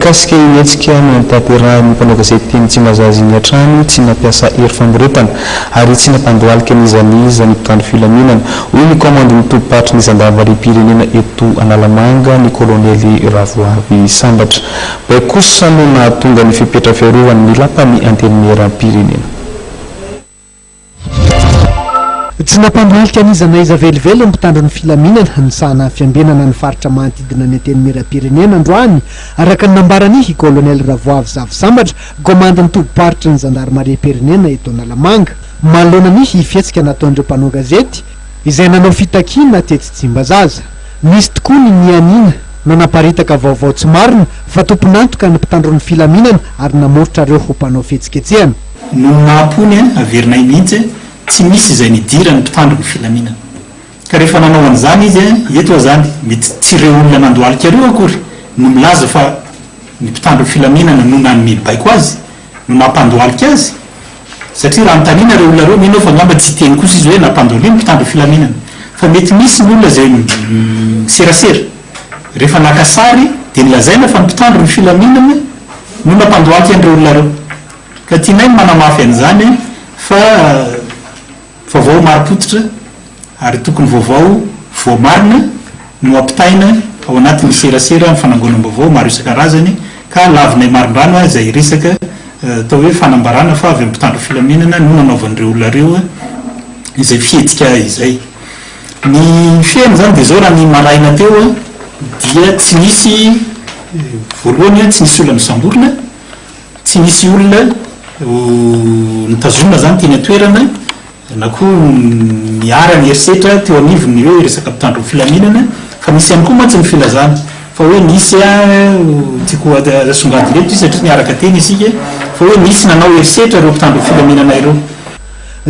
Mikasika hetsika no tanterahany mpanao gazety teny Tsimbazaza iny an-trano tsy nampiasa hery famoretana ary tsy nampandohalika nizaniza ny mpitandro filaminana. Hoy ny komandy mitompatry ny zandavary-pirenena eto Analamanga ny kolonely Ravoavy Sambatra. Baiko kosa no nahatonga ny fipetra fiarovany ny lapan'ny antenimieram-pirenena. Tsy nampandohalika nizanaiza velively mpitandro ny filaminana ny sahana fiambenana ny faritra manodidina ny antenimieram-pirenena androany araka ny nambarany kolonely Ravoavy Sambatra komandy mitompatry ny zandarmarie-pirenena eto Analamanga. Manoloana ny fihetsika nataon'ireo mpanao gazety izay nanao fitakiana teto Tsimbazaza. Nisy tokoa ny nianina nanaparitaka vaovao tsy marina fa tomponantoka ny mpitandro ny filaminana ary namoritra ireo ho mpanao fihetsiketsehana. No nampony averinay mihitsy tsy misy izay nidira ny mpitandro ny filaminana. Ka rehefa nanao an'izany izy eto zany mety tsy ireo olona nandohalika ireo akory no milaza fa ny mpitandro ny filaminana no nanome baiko azy no nampandohalika azy. Satria raha mitaniana ireo olona ireo mino fa ngamba tsy teny kosa izy hoe nampandohalika ny mpitandro ny filaminana. Fa mety misy ny olona izay serasera rehefa naka sary dia nilazaina fa ny mpitandro ny filaminana no nampandohalika an'ireo olona ireo. Ka tianay manamafy an'izany fa vaovao marim-potitra ary tokony vaovao voamarina no ampitaina ao anatin'ny serasera ny fanangonam-baovao maro isan-karazany ka lavinay marindrano izay resaka atao hoe fanambarana fa avy amin'ny mpitandro filaminana no nanaovan'ireo olona ireo izay fihetsika izay. Ny fiaina zany dia zao raha ny maraina teo dia tsy nisy voalohany tsy nisy olona misamborona, tsy nisy olona nitazomina zany teny atoerana na koa miara ny herisetra teo anivony hoe resaka mpitandro filaminana fa misy ihany koa mantsy ny filazana fa hoe nisy tiako asongady reto satria niaraka teny isika fa hoe nisy nanao herisetra ireo mpitandro filaminana ireo.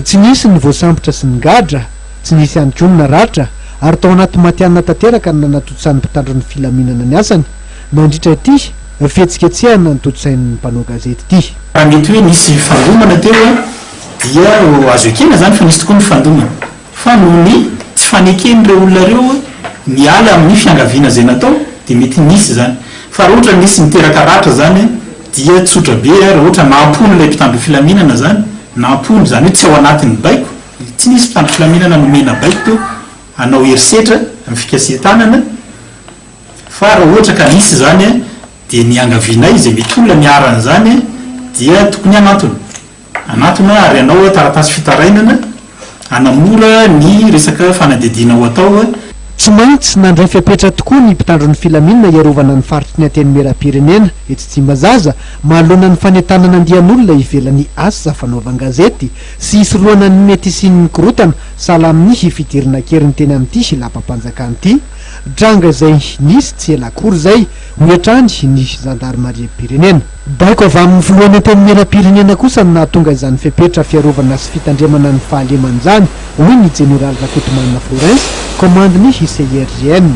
Tsy nisy ny voasambotra sy ny gadra, tsy nisy ihany koa ny naratra ary tao anaty matianina tanteraka ny nanatotsahan'ny mpitandro ny filaminana ny asany. Nandritra ity fihetsiketsehana ny totsain'ny mpanao gazety ity. Raha mety hoe nisy fandomana teo dia azo ekena zany fa nisy tokoa ny fandomana fa noho ny tsy faneken'ireo olona ireo niala amin'ny fiangaviana izay natao dia mety nisy zany. Fa raha ohatra nisy niteraka ratra zany dia tsotra be raha ohatra nahampony ilay mpitandro filaminana zany nahampony zany hoe tsy ao anatin'ny baiko, tsy nisy mpitandro filaminana nomena baiko teo hanao herisetra amin'ny fikasihan-tanana fa raha ohatra ka nisy zany dia niangavianay izay mety olona niarana zany dia tokony anatona ary anao taratasy fitarainana anamora ny resaka fanadidina ho atao. Tsy maintsy nandray fiapetra tokoa ny mpitandro ny filaminana iarovana ny faritry ny antenimieram-pirenena eto Tsimbazaza mahalona ny fanentanana andian'olona ivelan'ny asa fanaovan-gazety sy isorohana ny mety sy ny korotana sahala amin'ny fidirana kely ny teny amin'ity silapam-panjakana ity dranga izay nisy tsy elakory izay hoetrany nisy zandarmarie-pirenena. Baiko avy amin'ny voalohany antenimieram-pirenena kosa no nahatonga izany fiapetra fiarovana sy fitandremana ny fahaleman'izany hoy ny Jeneraly Rakotomanina Florence komandiny ICRGN.